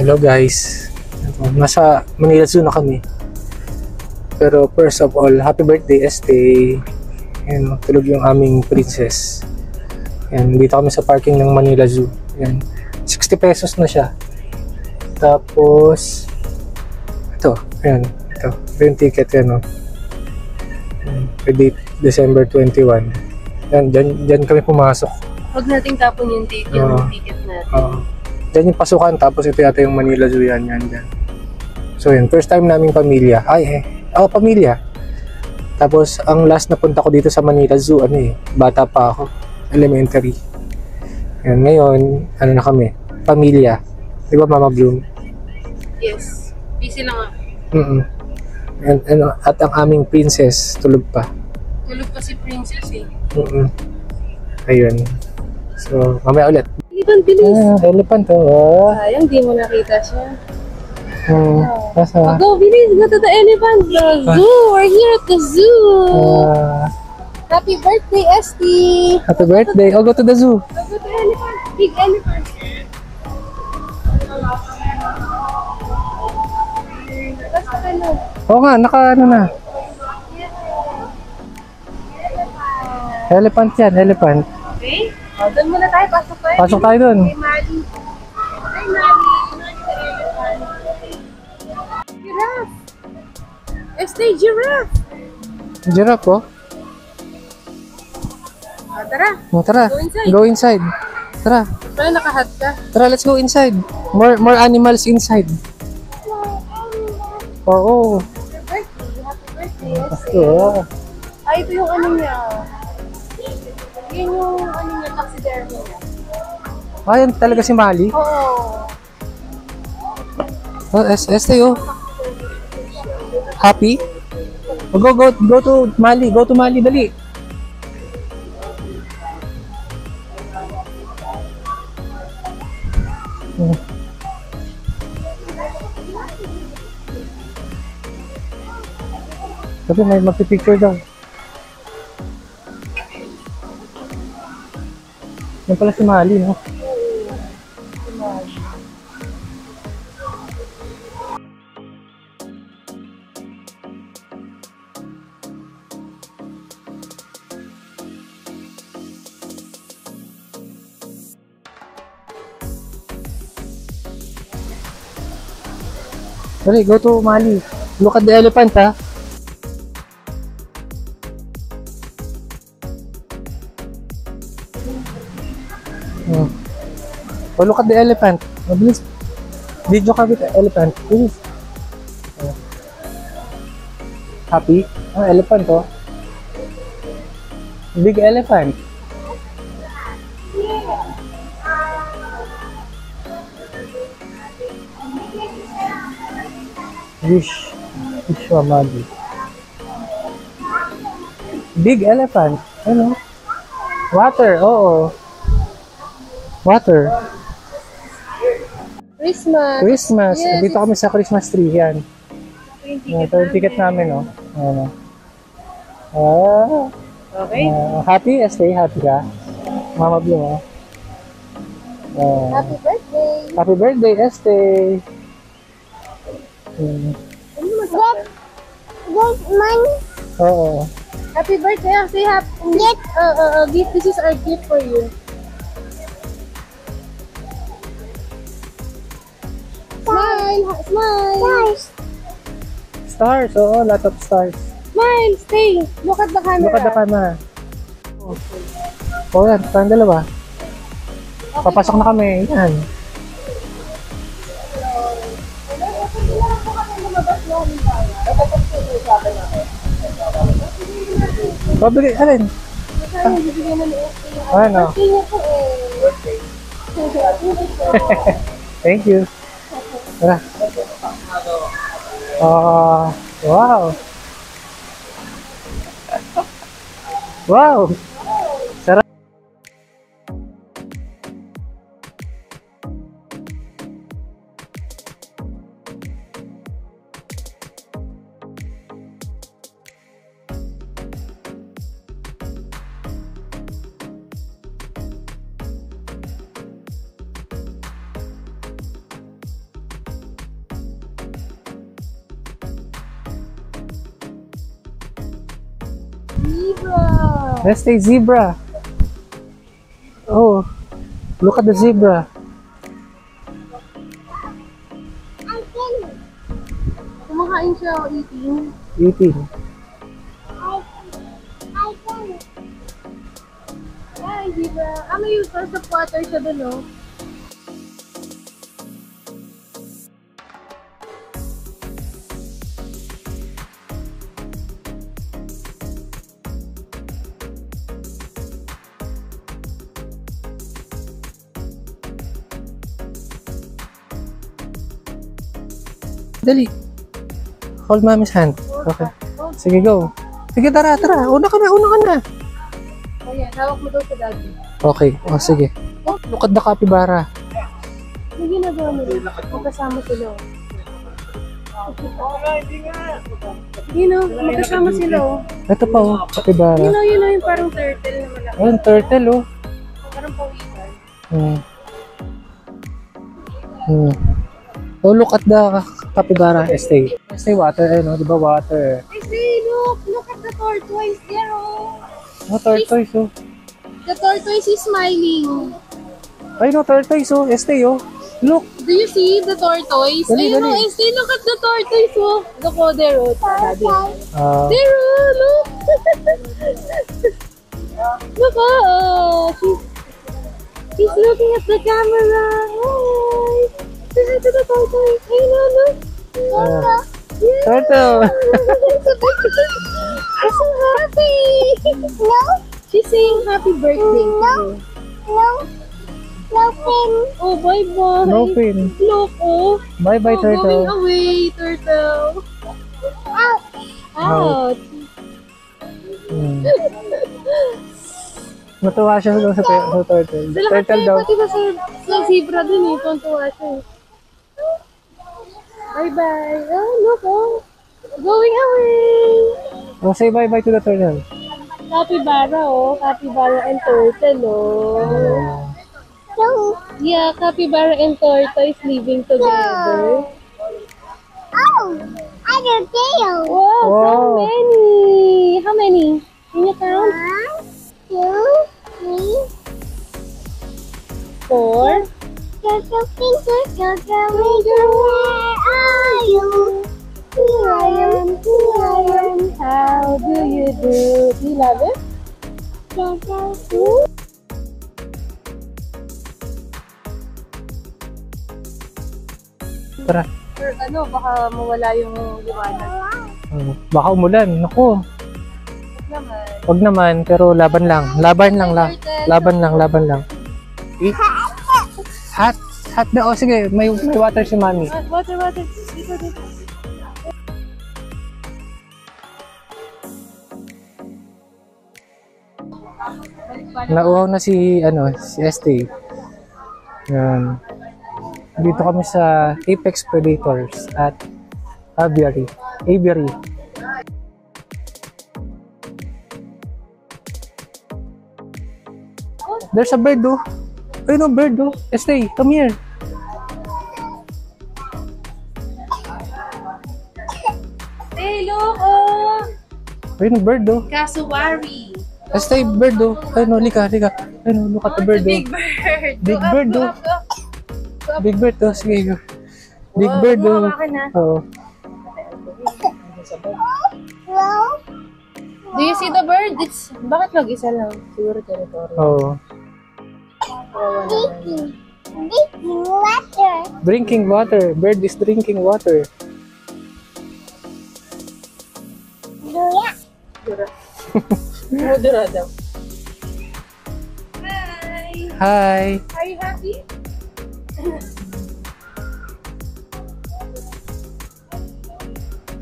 Hello guys. Nasa Manila Zoo na kami. Pero first of all, happy birthday Estee. Ayan, tulog yung aming princess. Ayan, dito kami sa parking ng Manila Zoo. Ayan, 60 pesos na siya. Tapos, ito, ayan, ito yung ticket yan, no? Date, December 21. Ayan, dyan kami pumasok. Huwag nating tapon yung ticket natin. Dyan yung pasukan, tapos ito yata yung Manila Zoo, yan. So yun, first time naming pamilya. Pamilya. Tapos, ang last na punta ko dito sa Manila Zoo, bata pa ako, elementary. Yan, ngayon, na kami, pamilya. Di ba, Mama Bloom? Yes. Busy lang ako. At ang aming princess, tulog pa. Tulog pa si Princess eh. Ayun. So, mamaya ulit. Elephant, bilis. Elephant, oh. Sayang, di mo nakita siya. Nasa? Go, bilis. Go to the elephant. The zoo. We're here at the zoo. Happy birthday, Estee. Happy birthday. Go to the zoo. Go to the elephant. Big elephant. Oo nga, na. Elephant yan, elephant. Okay. Doon muna tayo. Pasok tayo. Pasok tayo doon. Hey, Mali. Hi, Mali. Giraffe. Estee, giraffe. Giraffe, oh. Tara. Tara. Go inside. Tara. Wala nakahat ka. Tara, let's go inside. More animals inside. Oo. Happy birthday. Oo. Ito yung ano niya. Yun yung ano niya, taxidermy niya. Yan talaga si Mali. Oo. Estee, oh. Happy? Go to Mali. Go to Mali, dali. Sabi, may magpipicture daw. Yan pala si Mali, no? Sorry, go to Mali. Look at the elephant, ha? Look at the elephant. Mabilis. Video ka with the elephant. Please. Happy? Elephant, oh. Big elephant. Wish Mali. Big elephant. Ano? Water, oo. Water. Christmas. Yes. Dito kami sa Christmas tree. Yan. Ito yung ticket namin, no? Ayan, Okay. Happy? Estee, happy ka? Mama Bloom, oh. Happy birthday. Happy birthday, Estee. That's mine. Oo. Happy birthday. Say happy. Gift. Gift. This is our gift for you. Smile. Stars, oo. Lot of stars. Smile. Stay. Look at the camera. Look at the camera. Yan. Tayong dalawa. Papasok na kami. Yan. Pabigay, alin? Ano? Thank you. Tara. Wow. Wow. Sarap. zebra. Este zebra. Oh, look at the zebra. Kumakain siya o eating. Eating. Ay, zebra. May source of water siya dun, oh. Dali. Hold mommy's hand. Okay. Sige, go. Sige, tara. Una ka na. Oh, yan. Hawak mo daw sa daddy. Okay. O, sige. Look at the capybara. May ginagawa mo rin. Magkasama sila, oh. Magkasama sila, oh. Ito pa, oh. Capybara. Yun, yung parang turtle na malaki. Ayun, turtle, oh. Parang pawikan. Oh, look at the capybara. Stay water, di ba water? I say, look at the tortoise there, oh. Oh, tortoise, oh. The tortoise is smiling. Ay, no, tortoise, oh. Stay, oh. Look. Do you see the tortoise? Dali. Ayun, oh, stay, look at the tortoise, oh. Look, oh, there, oh. There, oh, look. Look, oh. She's looking at the camera. Hi. Say hi to the tortoise. Ayun, oh, look. Yeah. Turtle. I'm so happy. No. She's saying happy birthday. No. No pin. Oh, bye-bye. No pin. Look, oh. Bye-bye, turtle. Going away, turtle. Ouch. Natuwa siya sa turtle. Sa lahat Turtle tayo, daw. pati ba sa zebra dun eh. Tuntua siya. Bye-bye. Oh, look, oh. Going away. Oh, say bye-bye to the turtle. Capybara, oh. Capybara and turtle, oh. Yeah, capybara and tortoise living together. Oh, I don't tail. Wow, so Wow. many. How many? Can you count? 1, 2, 3. 4. Turtle, where are you? Here I am. How do you do? Do you love it? Turtle. Tara. Or ano, baka mawala yung liwanag. Baka umulan. Naku. Naman. Wag naman, pero laban lang. Laban lang. Hot na. Oh, sige. May water si mami. Water. Dito. Nauhaw na si Este. Yan. Dito kami sa Apex Predators at Aviary. There's a bird, oh. Ay, no, bird, oh. Este, come here. Hey, look, oh. Ay, no, bird, oh. Cassowary. Este, bird, oh. Ay, no, lika. Ay, no, look at the bird, Big oh. bird. Big Go up, bird, go oh. up, go up. Big bird, oh. Sige, go. Big Wow, bird, oh. hawakan na. Oo. Do you see the bird? Bakit mag-isa lang? Siguro territory. Oo. Drinking water. Drinking water. Bird is drinking water. Dura. Dura daw. Hi! Hi. Are you happy?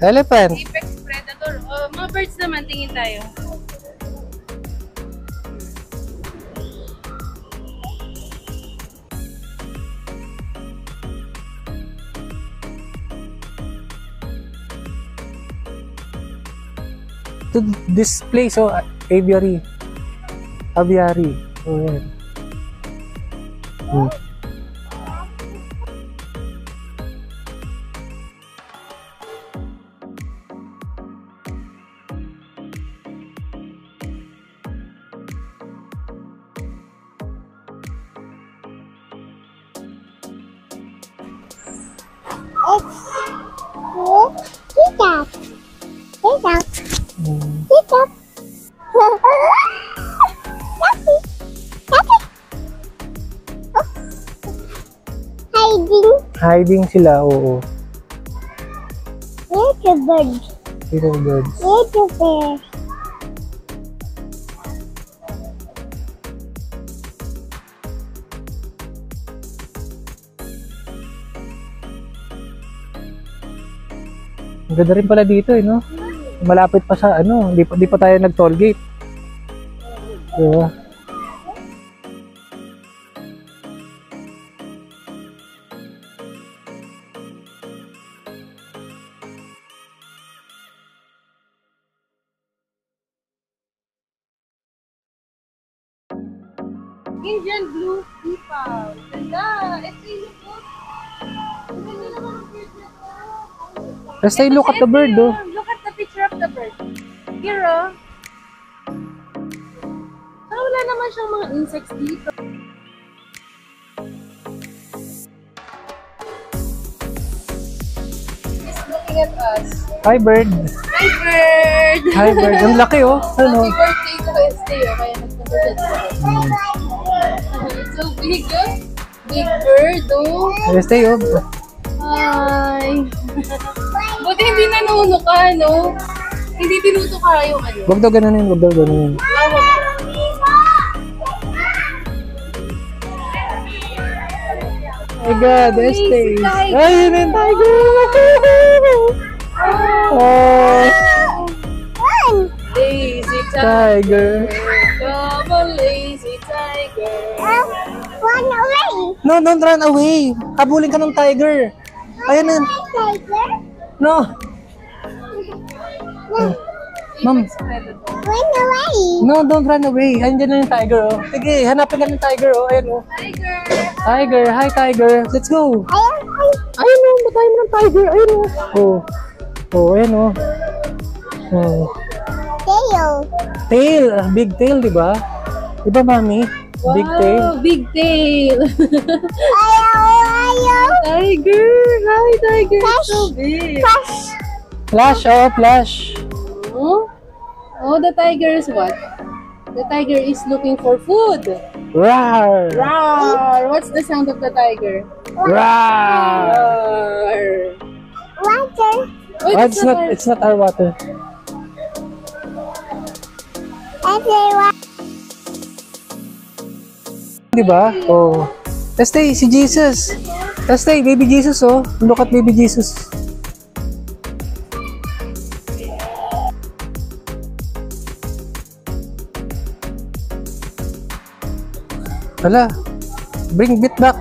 Elephant. Apex predator. Mga birds naman, tingin tayo. To this place, oh, aviary. Oh, yan. Sit up. Sit up. Hmm. Sit up. Happy. Happy. Hiding. Hiding sila, oo. Little bird. Little birds. Little bear. Ang ganda rin pala dito, eh, no? Malapit pa sa, ano, di pa tayo nag-toll gate. Diba? Indian blue people. Ganda. Ito yung look. Ganda naman ang bird na to. Let's take a look at the bird, oh. Look at the picture of the bird. Here, oh. Pero wala naman siyang mga insects dito. He's looking at us. Hi, bird. Hi, bird! Hi, bird. Ang laki, oh. Ano? Happy birthday to Wednesday, oh. Kaya nagpunta siya dito. It's so big, oh. Big bird, oh. Let's stay, oh. Hi! Buti hindi nanuno ka, no? Hindi tinuto ka yung ano. Wag daw ganunin, wag daw ganunin. Oh my God, let's stay. tiger. Ay, yun yung tiger! Oh, Lazy tiger. Come on, lazy tiger. Run away. No, don't run away. Habulin ka ng tiger. Ayan na. Tiger. No. Ma'am. Run away. No, don't run away. Andiyan na yung tiger, oh. Sige, hanapin ka ng tiger, oh. Ayan, oh. Tiger! Tiger, hi tiger. Let's go. Ayun. Ayun, oh. Batayin mo ng tiger. Ayun, oh. Oh. Oh, ayan, oh. Oh. Tail. Tail. Big tail, di ba? Di ba, mami? Big tail. Big tail! Ayaw. Tiger! Hi, tiger! Flash. So big! Flash. Flash, oh, flash. Oh? Oh, the tiger is what? The tiger is looking for food. Rawr. Roar! What's the sound of the tiger? Rawr. Roar! Water. Wait, Oh, it's not our water. Everyone. Di ba? Oh. Let's stay, si Jesus. Let's stay, baby Jesus, oh. Look at baby Jesus. Hala. Bring Bit back.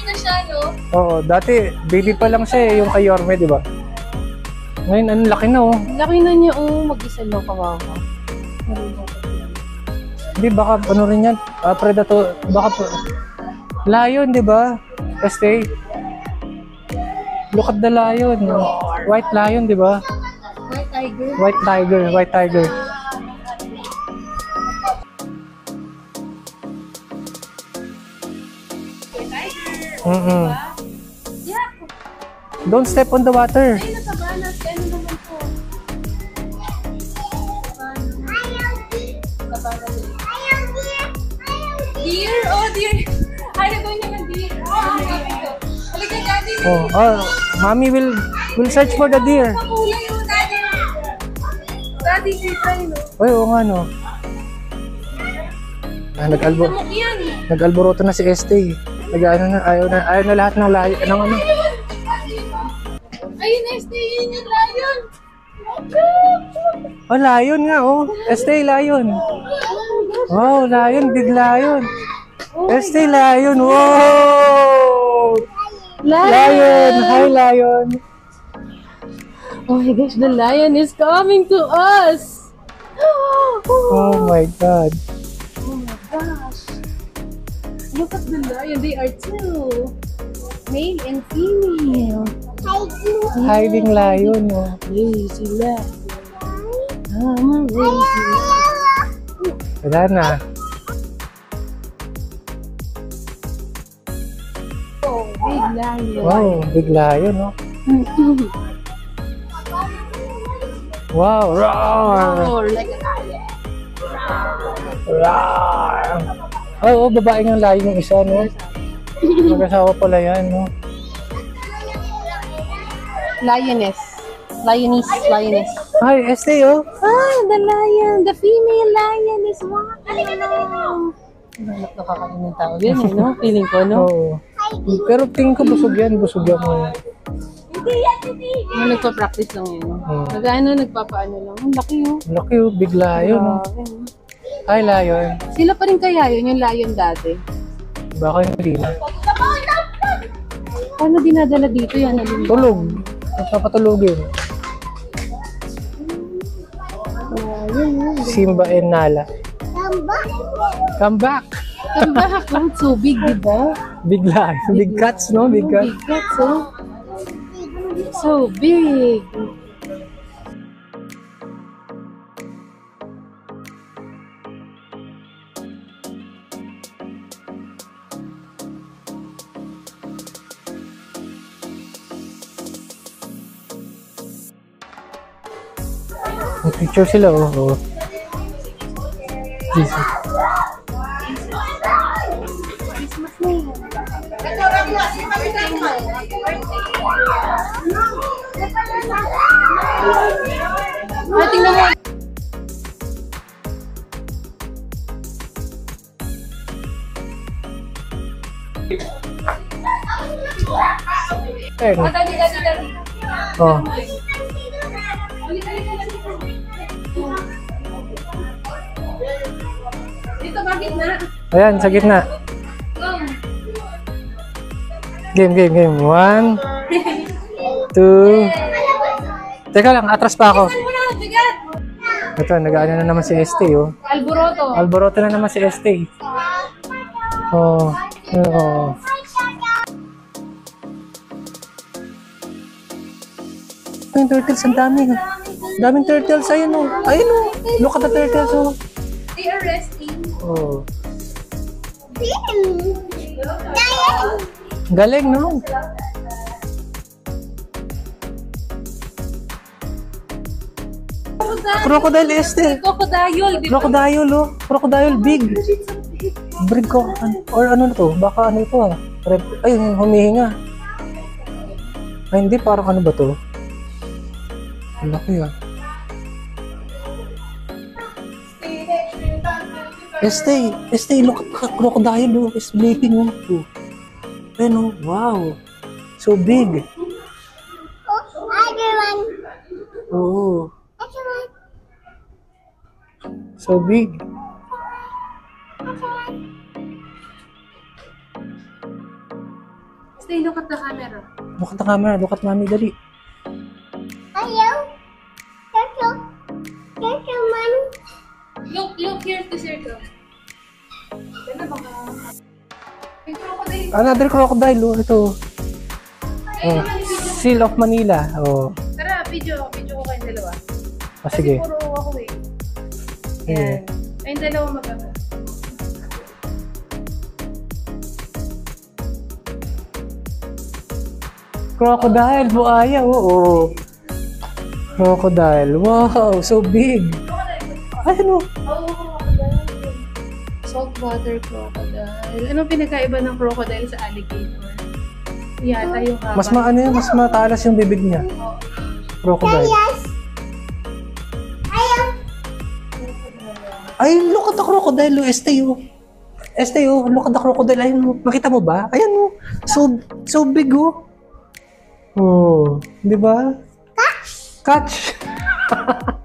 na siya, no? Oo, dati baby pa lang siya, yung kay Yorme, di ba? Ngayon, ang laki na, oh. Laki na niya, oh. Mag-isa lang kawawa. Hindi, baka ano rin yan? Predator, baka lion, di ba? Stay. Look at the lion. White lion, di ba? White tiger. White tiger, white tiger. Mm-mm. Yeah. Don't step on the water. Ay, nakabanas. Ano naman po? Deer? Oh, deer. Ayaw daw niya ng deer. Halika, daddy. Oh, mommy will search for the deer. Kulay yung daddy. Daddy, kita yun, no? Oy, oo nga, no. Lamok yan. Nag-alboroto na si Este. Nag-ano na, ayaw na lahat ng layo, ng ano. Ayun, Este, yun yung lion. Oh, lion nga, oh. Este, lion. Wow, lion, big lion. Este, lion, wow! Lion! Hi, lion! Oh my gosh, the lion is coming to us! Oh my God. Oh my gosh! Look at the lion, they are two. Male and female. Hiding lion, oh. Lazy lion. I'm a lazy lion. Wala na. Oh, big lion. Wow, big lion, oh. Wow, roar! Oh, like a lion. Roar! Oh, babae ng lion yung isa, no? Mag-asawa pala yan, no? Lioness. Lioness. Ay, este, oh. Ah, the lion. The female lion is walking along. Nakakain ng tao yan, eh, no? Feeling ko, no? Oo. Pero tingin ko busog yan mo. Nagpa-practice lang yun. Nagpapaano lang. Ang laki, oh. Laki, oh. Big lion, oh. Grabe, no? Ay, lion. Sila pa rin kaya yun, yung lion dati. Baka hindi na. Paano dinadala dito yan? Tulog. Napapatulogin. Simba and Nala. Come back! Come back. Oh, it's so big, diba? Big lion. Big cats, no? Big cats. Big cats, oh. So big. May picture sila, oh. Oh. Jesus. Ay, tingnan mo. Ayun. Dali. Oh. Dito, bakit na? Ayan, sa gitna. Game. 1, 2. Teka lang, atras pa ako. Ito, nag-ano na naman si Este, oh. Alboroto. Alboroto na naman si Este. Oh. Oh. Yung turtles, ang dami. Daming turtles, ayun, oh. Ayun, oh. Look at the turtles, oh. They are resting. Oh. Galing, no? Crocodile Este. Crocodile, di ba? Crocodile, oh. Crocodile big. Brig ko. Or ano na to? Baka ano ito, ah. Ay, humihinga. Ay, hindi. Parang ano ba to? Ang laki, ah. Este, look at crocodile, oh. It's sleeping, oh. Ayun, oh. Wow. So big. Oh. So big. Stay, look at the camera. Look at the camera. Look at mommy, dali. Look, here's the circle. Ganda baka. May crocodile. Another crocodile, oh. Ito. Oh. Seal of Manila. Oh. Tara, video ko kayong dalawa. Ah, sige. Kasi puro ako eh. Sige. Yan. Kayong dalawa magkaka. Crocodile, buaya, oo. Crocodile, wow, so big. Ayun, oh. Oo, crocodile. Saltwater crocodile. Anong pinagkaiba ng crocodile sa alligator? Yata yung haba. Mas maano yun, mas matalas yung bibig niya. Crocodile. Ay, look at the crocodile, oh. Este, oh. Look at the crocodile. Ayun, oh. Makita mo ba? Ayan, oh. So big, oh. Oh, di ba? Catch!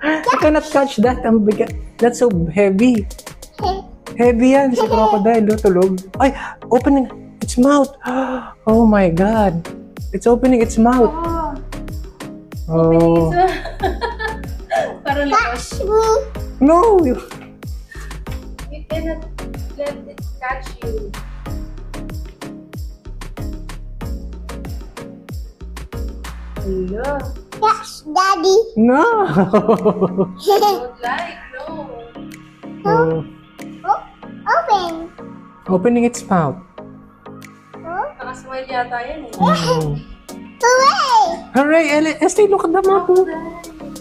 You cannot catch that. That's so heavy. Heavy yan sa crocodile, oh. Tulog. Ay, opening its mouth. Oh my God. It's opening its mouth. Oh. Parang labas. No! You cannot let it catch you. Hello. Yes, Daddy. No! Don't like, no. Oh, Open. opening its mouth. Nakasmile yata yan eh. Mm. Hooray! Hooray, Estee, look at the mouth.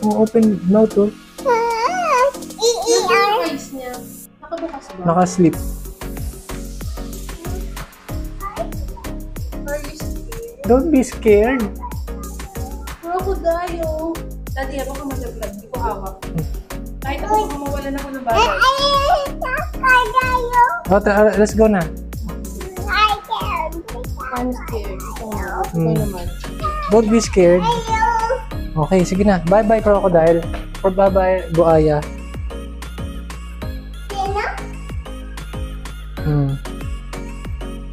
Oh, open mouth, oh. Yung eyes niya. Nakabukas ba? Nakasleep. Are you scared? Don't be scared. Crocodile. Daddy, ako ka mag-vlog. Hindi ko hawak. Kahit ako mawalan ako ng bagay. Oh, let's go na. I'm scared. Ikaw Hmm. naman. Don't be scared. Okay, sige na. Bye-bye, crocodile. Or bye-bye, buaya.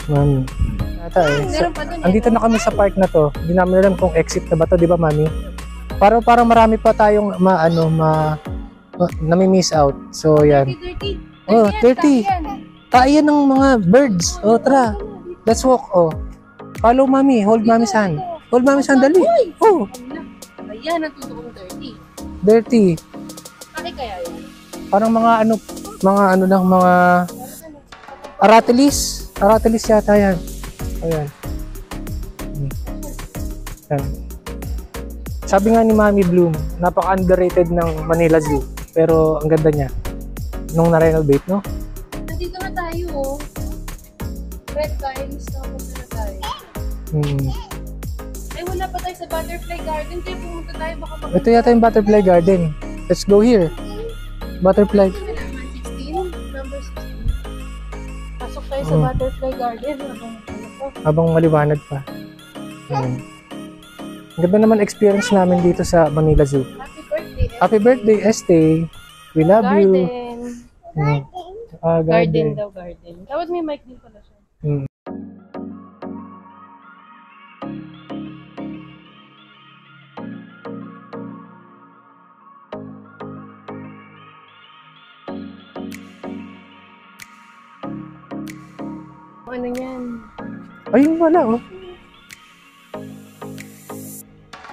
Mami. Ata eh. Meron pa dun eh. Andito na kami sa park na to. Hindi namin alam kung exit na ba to, di ba, Mami? Parang marami pa tayong nami-miss out. So, yan. Dirty. Oh, dirty. Tayo ng mga birds. Oh, tara. Let's walk. Oh. Follow Mami. Hold Mami's hand. Hold Mami's hand, dali. Oh, Ayan, natuto kong dirty. dirty. Bakit kaya yan? Parang mga aratilis. Aratilis yata yan. Ayan. Ayan. Sabi nga ni Mami Bloom, napaka-underrated ng Manila Zoo. Pero ang ganda niya. Nung na-renovate, no? Nandito na tayo, oh. Red tiles, tapos na tayo. Hmm. Ay, wala pa tayo sa butterfly garden. Kaya pumunta tayo, baka Ito yata yung butterfly garden. Let's go here. Butterfly. Ito na naman, 16. Number 16. Pasok tayo sa butterfly garden. Habang maliwanag pa. Hmm. Ang ganda naman experience namin dito sa Manila Zoo. Happy birthday. Happy birthday, Estee. We love you. Garden. Hmm. Ah, Garden garden. daw, garden. Dapat may mic din pala siya. Hmm. Ano yan? Ayun wala, oh.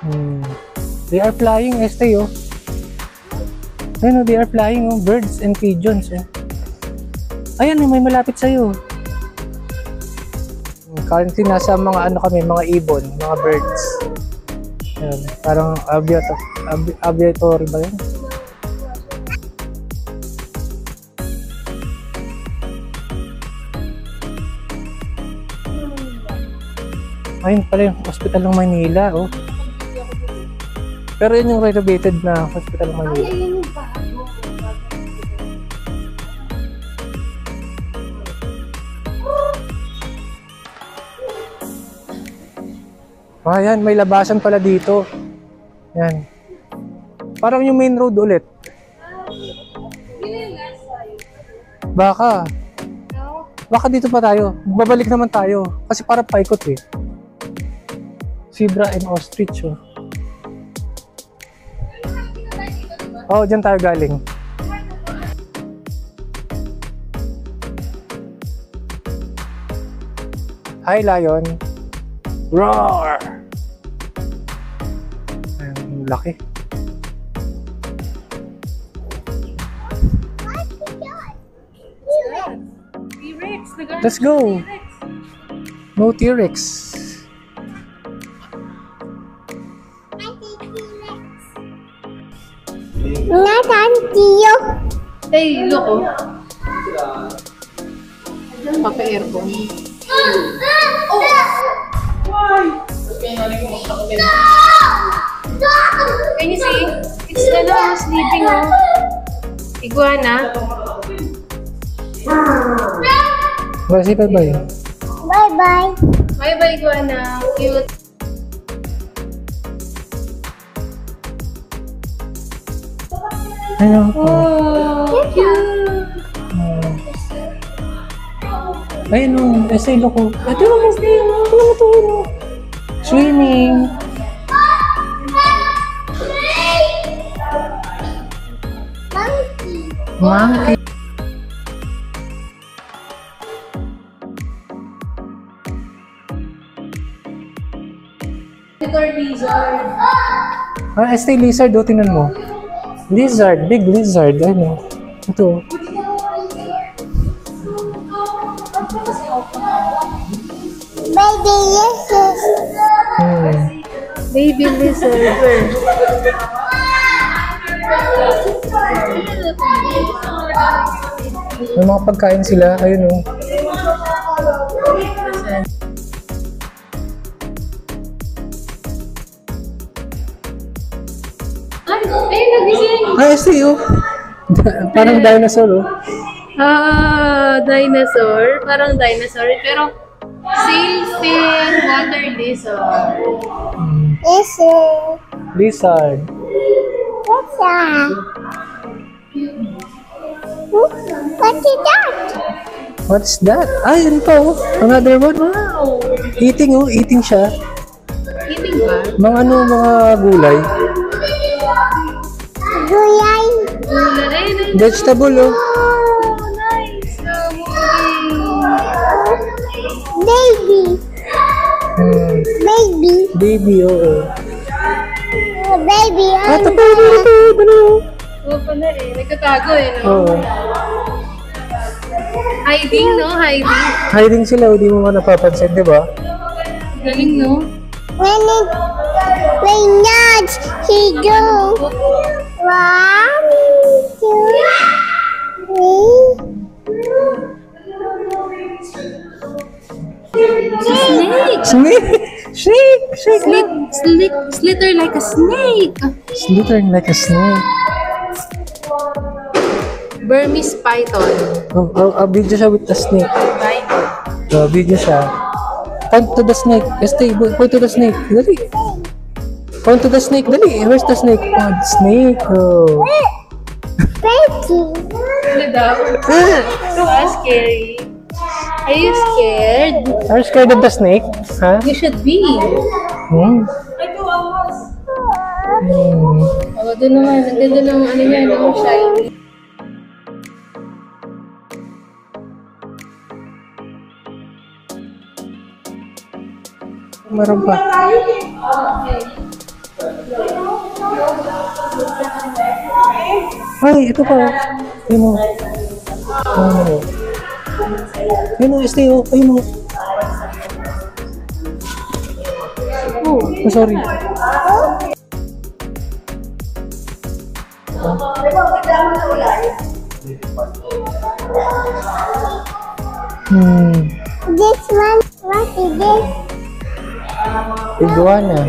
Hmm. They are flying, Estee, oh. Ayun, oh, they are flying, oh. Birds and pigeons, oh. Ayan, oh, may malapit sa'yo. Currently, nasa mga ano kami, mga ibon, mga birds. Ayan, parang aviatory ba yun? Ayun pala yung Hospital ng Manila, oh. Pero yun yung renovated na Hospital ng Manila. Ay, yun yung bago. Ah, yan, may labasan pala dito. Yan. Parang yung main road ulit. Baka. Baka dito pa tayo. Babalik naman tayo. Kasi para paikot eh. Zebra and ostrich, oh. Oh, dyan tayo galing. Hi, lion. Roar! Ayun, laki. T-Rex. Naghanap Let's siya go. ng T-Rex. No T-Rex. Nathan, Tio. Hey, look, oh. Papa-aircon. Can you see? It's sleeping, oh. Iguana. Say bye-bye. Bye-bye. Bye-bye, iguana. Cute. Ayun. Oh, cute. Ayun, oh. Estee, look, oh. Ito yung Estee. Ano ito, oh. Swimming. Monkey. Dito Alligator lizard. Stay lizard, oh, tingnan mo. Lizard, big lizard. Ano? Ito. Baby, yes. Baby lizard. May mga pagkain sila. Ayun, oh. Ay, nagising! Stay, oh. Parang dinosaur, oh. Dinosaur. Parang dinosaur. Pero, sailfin water lizard. Yes. Lizard. What's that? What is that? What's that? Ay, ano pa, oh. Another one. Wow! Eating, oh. Eating siya. Eating ba? Mga gulay. Gulay. Gulay. Vegetable, oh. Oh, nice! Baby. Baby. Baby, oo. Baby. Ito pa, ano? Oo pala eh. Nagtatago eh, no? Oo. Hiding, no? Hiding. Hiding sila, hindi mo nga napapansin, di ba? Galing, no? When not, he go. 1, 2, 3. Snake! Snake! Snake! Slither like a snake! Slithering like a snake. Burmese python. Video siya with the snake. Python. Video siya. Point to the snake. Point to the snake. Dali. Point to the snake. Dali. Where's the snake? Oh, the snake. Oh. Baby. Ano daw? Scary. Are you scared? Are you scared of the snake? Huh? You should be. Hmm. Oh, doon naman. Ang ganda ng ano niya, no? Shiny. Meron pa. Ay, ito pa. Ayun mo. Ayun mo, stay, oh. Ayun mo. Oh, sorry. This one, what is this? Iguana.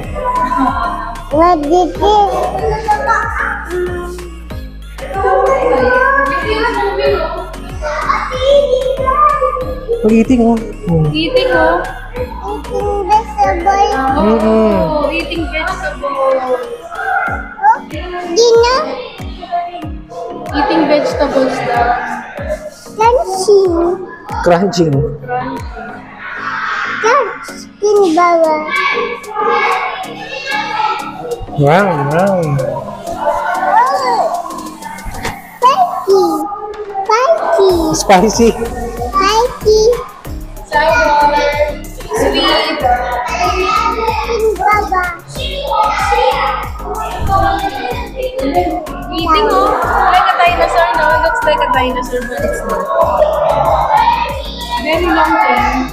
What is this? Eating, oh. Eating, oh. Eating vegetable. Oh, eating vegetables. Dinner. Eating vegetables daw. Lunching. Crunching. Skin baba. Wow, wow. Spicy. Spicy. Spicy. Sour. Sweet. Skin baba. Eating, oh. Like a dinosaur, no? It looks like a dinosaur, but it's not. Very long time.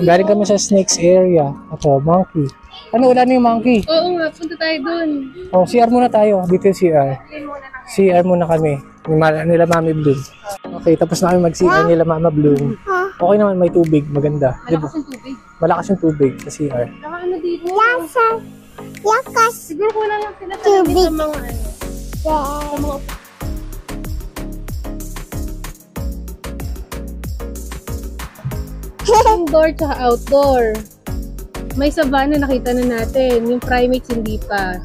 Galing kami sa snakes area. Ito, monkey. Ano, wala na yung monkey. Oo nga, punta tayo dun. Oh, CR muna tayo. Dito yung CR. CR muna kami. Nila Mami Bloom. Okay, tapos na kami mag-CR nila Mama Bloom. Okay naman, may tubig. Maganda. Diba? Malakas yung tubig. Malakas yung tubig sa CR. Saka ano dito? Lasa. Yakas. Siguro kulang lang sila talaga Tubig. sa mga ano. Sa mga indoor tsaka outdoor. May savanna nakita na natin. Yung primates hindi pa.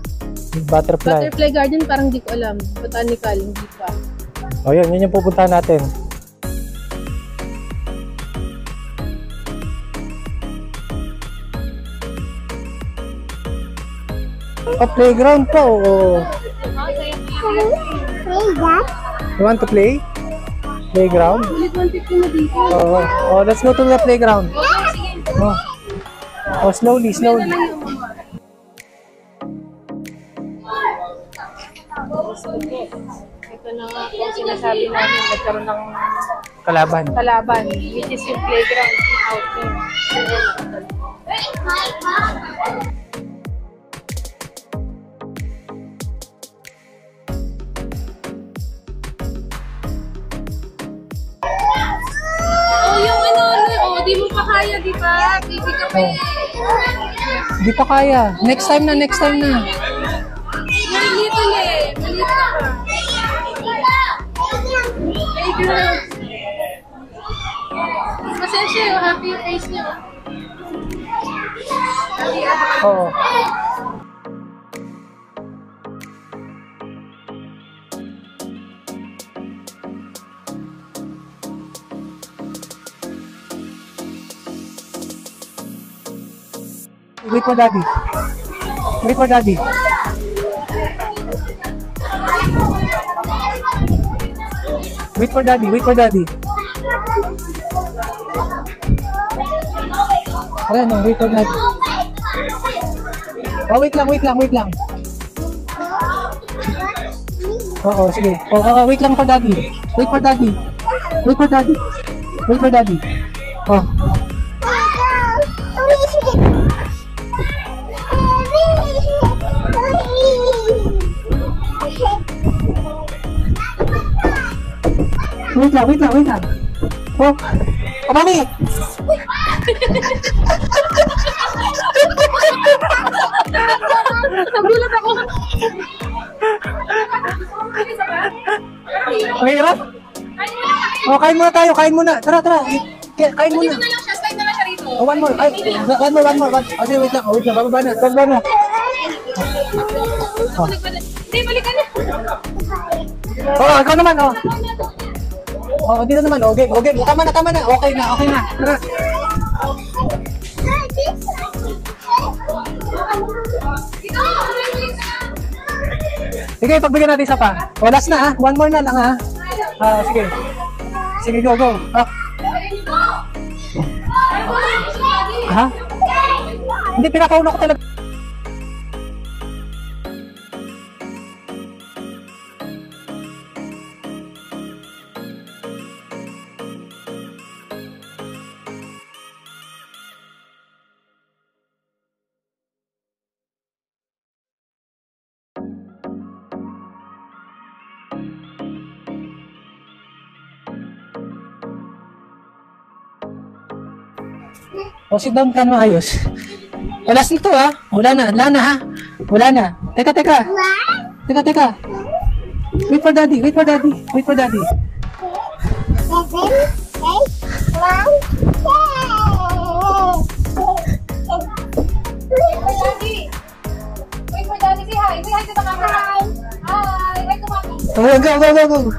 Butterfly. Butterfly garden parang di ko alam. Botanical, hindi pa. O yun yung pupuntahan natin. Oh, playground pa, oo. Play that. You want to play? Playground? Ulit 150 na dito. Oo. Oh, let's go to the playground. Oh, oh slowly, slowly. Ito na nga po sinasabi namin, nagkaroon ng Kalaban. kalaban, which is yung playground out there. Oh, yung di mo pa kaya, di ba? Baby ka pa eh. Di pa kaya. Next time na, next time na. Maliit eh. Maliit ka pa. Playground. Pasensya yung happy yung face niyo. Oo. Wait for daddy. Wait for daddy. Wait for daddy. Wait for daddy. Ayan, no, wait for daddy. Oh, wait lang, wait lang, wait lang. Oo, sige. Oh, wait lang for daddy. Wait for daddy. Wait for daddy. Wait for daddy. Oh. Wait lang, wait lang, wait lang. Oh, oh, mami! Nagulat ako. Okay, hirap? Oh, kain muna tayo, kain muna. Tara, tara. Kain muna. Dito na lang siya, slide na lang siya rito. Oh, one more. Ay, one more, one more. Okay, wait lang. Oh, wait lang. Bababa na. Bababa na. Hindi, balik ka na. Oh, ikaw naman, oh. Oh, dito naman. Okay, okay. Tama na, tama na. Okay na, okay na. Tara. Sige, pagbigyan natin isa pa. Oh, last na, ha? One more na lang, ha? Sige. Sige, go, go. Ha? Hindi, pinakauna ko talaga. O, sit down ka na ayos. O, last nito, ha? Wala na, ha? Wala na. Teka, teka. Teka, teka. Wait for daddy, wait for daddy, wait for daddy. 7, 8, 1, Wait for daddy, say hi. Say hi to the camera. Hi. Hi to mommy. Oh, go, go, go, go.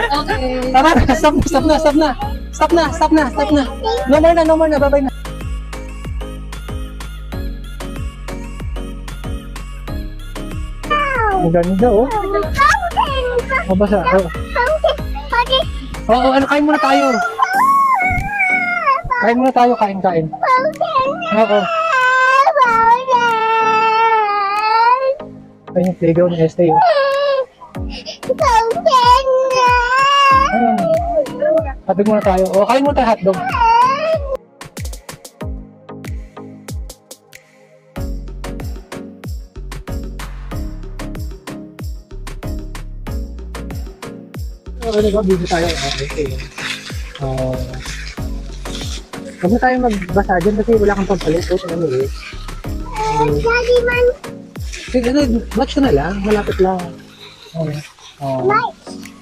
Okay. Tama na, stop na, stop na, stop na. Stop na, stop na, stop na. No more na, no more na, bye-bye na. Ang ganda, oh. Mabasa, oh. Oo, ano, kain muna tayo. Kain muna tayo, kain, kain. Oo. Ayun yung playground ng ST, oh. Ayun. Hotdog muna tayo. O, kain muna tayo hotdog. Okay, go, tayo. Okay. Huwag na tayo magbasa dyan kasi wala kang pampalit. O, ano eh. Daddy man. Sige, watch ka na lang. Malapit lang.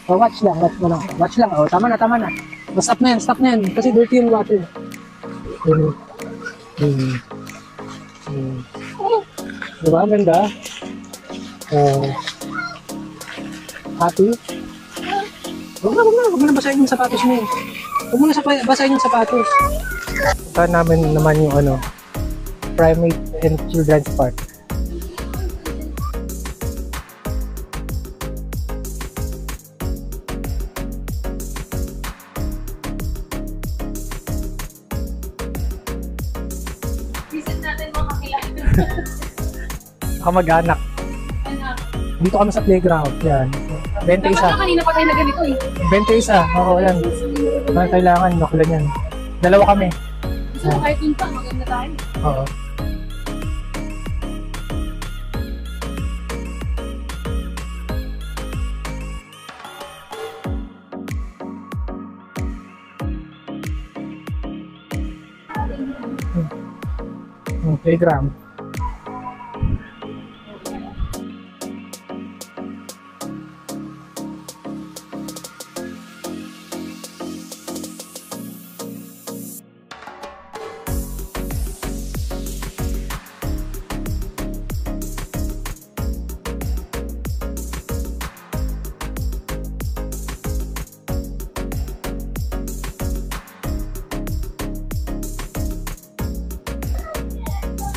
Oh, watch lang, watch mo lang. Watch lang. Oh, tama na, tama na. Stop na yan, stop na yan. Kasi dirty yung water. Diba? Ang ganda. Happy? Huwag mo na basahin yung sapatos mo. Huwag mo na basahin yung sapatos. Punta namin naman yung ano, Primate and Children's Park. Visit natin mga kakilala. Kamag-anak. Dito kami sa playground. Yan. 21. Dapat na kanina pa tayo na ganito eh. 21. Oo, yan. Mga kailangan. Nakulan yan. Dalawa kami. Gusto mo kahit yun pa, maganda tayo. Oo. Playground.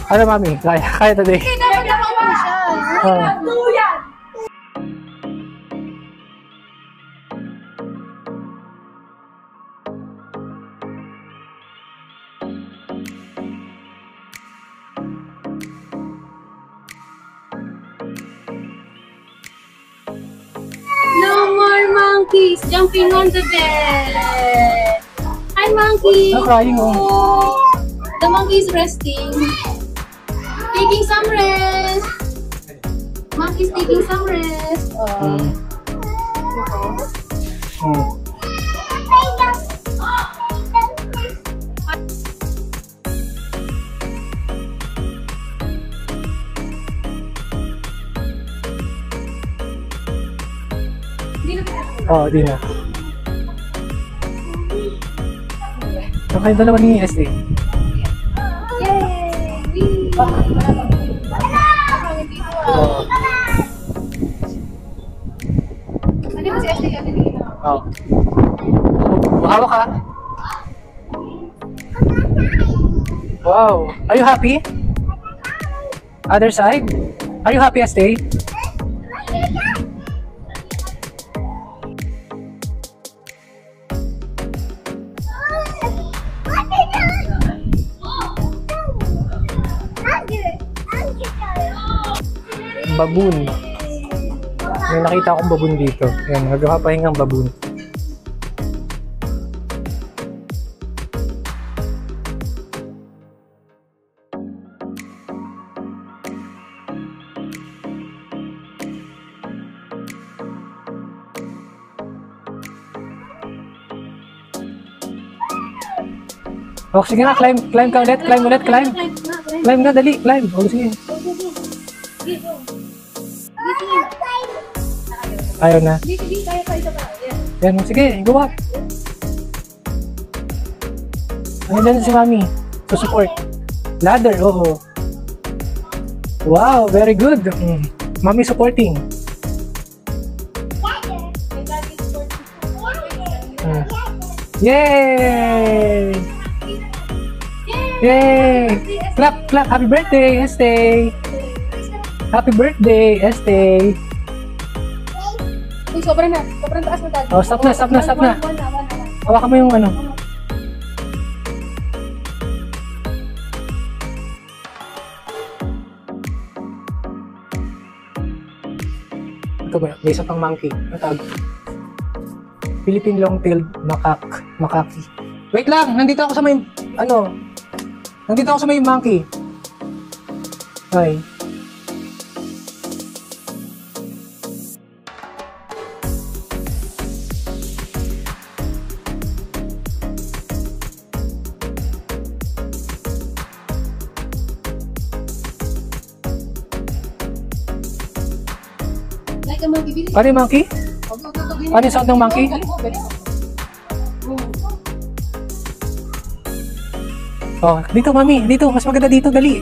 Ano mami? Kaya today. Dapat naman siya. Oo. Luyan! No more monkeys jumping on the bed. Hi, monkey. No crying, oh. The monkey is resting. Taking some rest. Monkey's taking some rest. Oo, di na. So, kayo dalawa ni SD. Yay! Wee! Oo. Ano ba si Ashley? Oo. Hawak ka. Wow. Are you happy? Other side? Are you happy, SD? Baboon. May nakita akong baboon dito. Ayan, nagpapahingang baboon. Oh, sige nga, climb ka ulit, climb. Climb nga, dali, climb. Oh, sige. Ayaw na. Hindi, kaya pa. Yan, sige, go up. Nandiyan si Mami. To support. Ladder, oo. Wow, very good. Mami supporting. Yay! Yay! Clap. Happy birthday, Estee. Happy birthday, Estee. Uy, sobrang taas na tayo. Oh, stop na. Hawakan mo yung ano. Ito ba? May isa pang monkey. Ano tawag? Philippine long-tailed macaque. Wait lang! Nandito ako sa may... Nandito ako sa may monkey. Hi. Like a monkey, bilis. Ano yung monkey? Ano yung sound ng monkey? Oh, dito Mami, dito. Mas maganda dito, dali.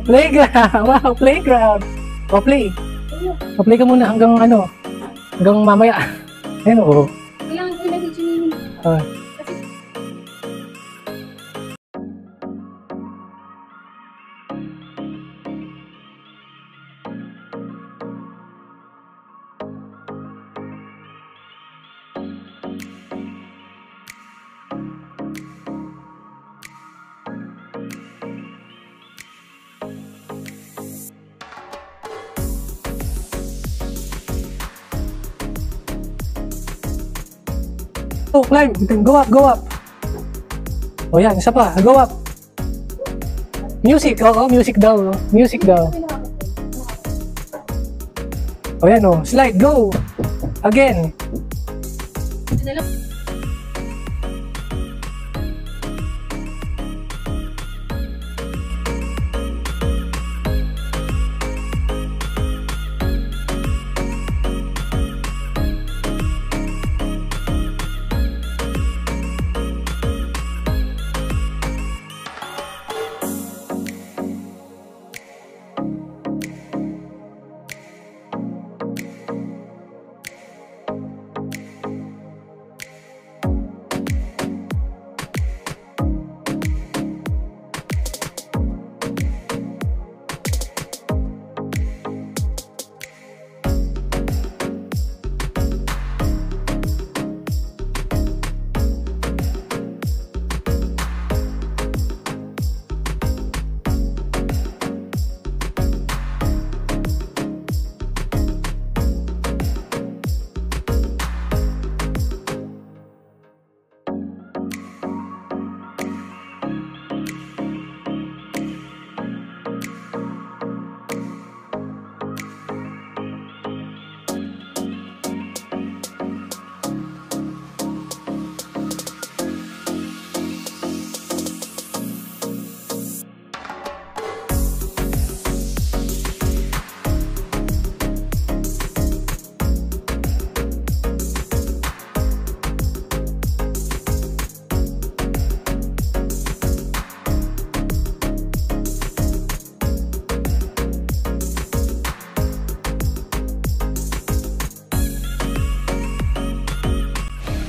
Playground! Wow, playground! Oh, play. Pa-play ka muna hanggang ano, hanggang mamaya. Ayun oo. Kailangan ko lagi chinin. Ah. Oh, climb. Go up, go up. O yan, isa pa. Go up. Music. Oo, music daw. No? Music daw. O yan, oh. Slide, go. Again.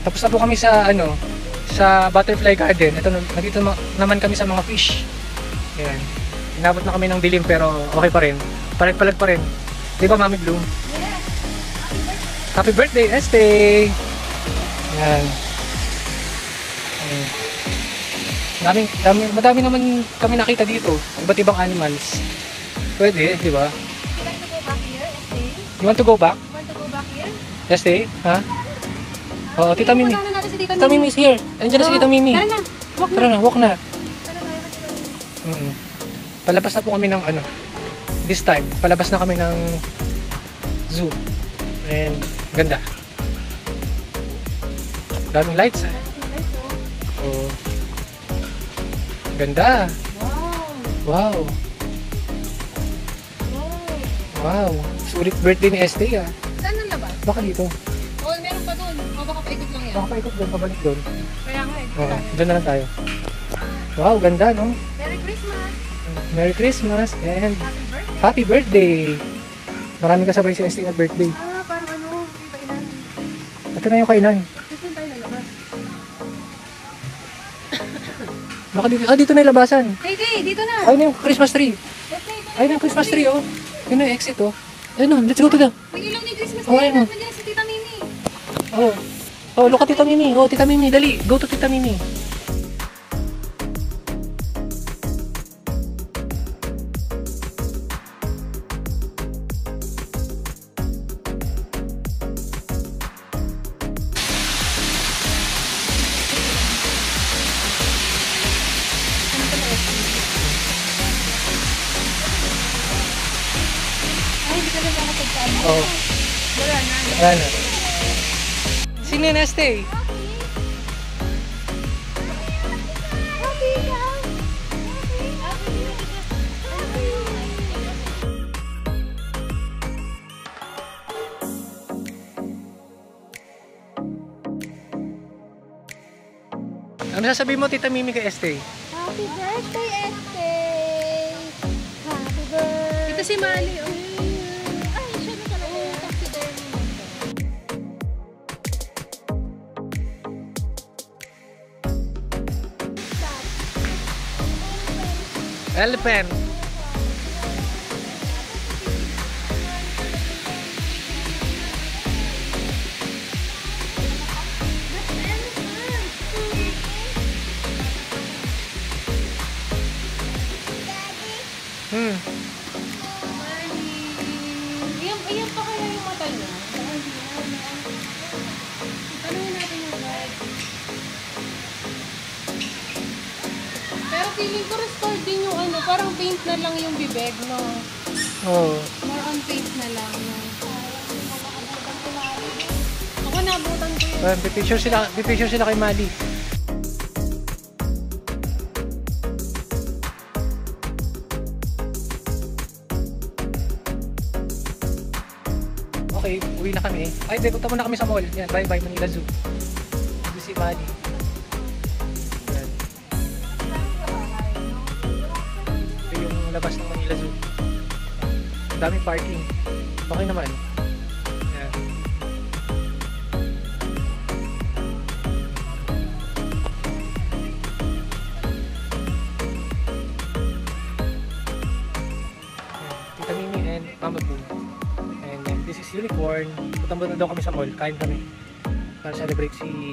Tapos na po kami sa ano, sa butterfly garden. Ito nandito naman kami sa mga fish. Ayan. Inabot na kami ng dilim pero okay pa rin. Palag-palag pa rin. Di ba, Mami Bloom? Yes! Happy birthday, Estee! Ayan. Madami naman kami nakita dito. Iba't ibang animals. Pwede, di ba? You like to go back here, Estee? You want to go back? You want to go back here? Estee? Ha? Oo, Tita Mimi. Puntahan na natin si Tita Tita Mimi is here. Andiyan na si Tita Mimi. Tara na. Walk na. Tara na, walk na. Tara na. Palabas na po kami ng ano. This time, palabas na kami ng zoo. And ganda. Daming lights eh. Oh. Ganda. Wow. Wow. Wow. Sulit birthday ni Estee ah. Saan ang labas? Baka dito. Oh, meron pa doon. O baka paikot lang yan. Baka paikot doon, pabalik doon. Kaya nga eh. Oo, dyan na lang tayo. Wow, ganda no? Merry Christmas! Merry Christmas and Happy birthday! Happy birthday! Maraming kasabay si Estee na birthday. Parang ano, kainan. Ito na yung kainan. Gusto tayo lalabas. Baka dito, dito na yung labasan. Hey, dito na! Ayun na yung Christmas tree. Okay, Ayun na yung Christmas tree oh. Yun na yung exit oh. Ayun na, let's go to the... may ilaw ni Christmas Oh, tree. ayun. Nandiyan na si Tita Mimi. Oh. Oh, look at Tita Mimi. Oh, Tita Mimi, dali. Go to Tita Mimi. Ay, hindi ka na nakapagkaan. Oh, Wala na. ayan na. Sino yung Estee? Ano sasabihin mo, Tita Mimi, kay Estee? Happy birthday, Estee! Happy birthday! Ito si Mali. Oh. Ay, siya na Elephant. Hmm. Iyan pa kaya yung mata niya? Tanungin natin yung guide. Pero feeling ko restored din yung ano, parang paint na lang yung bibig, no? Oh. More on paint na lang, no? Ako nabutan ko yun. Pipicture sila kay Mali. Okay, uwi na kami. Ay, hindi, punta muna kami sa mall. Yan, bye-bye Manila Zoo. Ito si Mali. Yan. Ito yung labas ng Manila Zoo. Ang daming parking. Okay naman. Yan. Tita Mimi and Mama Boo. And this is Unicorn. Punta muna daw kami sa mall. Kain kami. Para celebrate si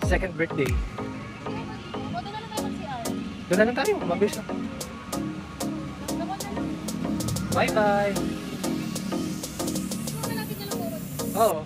second birthday. Punta na lang tayo mag-CR. Doon na lang tayo. Mabilis na. Bye-bye. Malapit na lang po. Oo.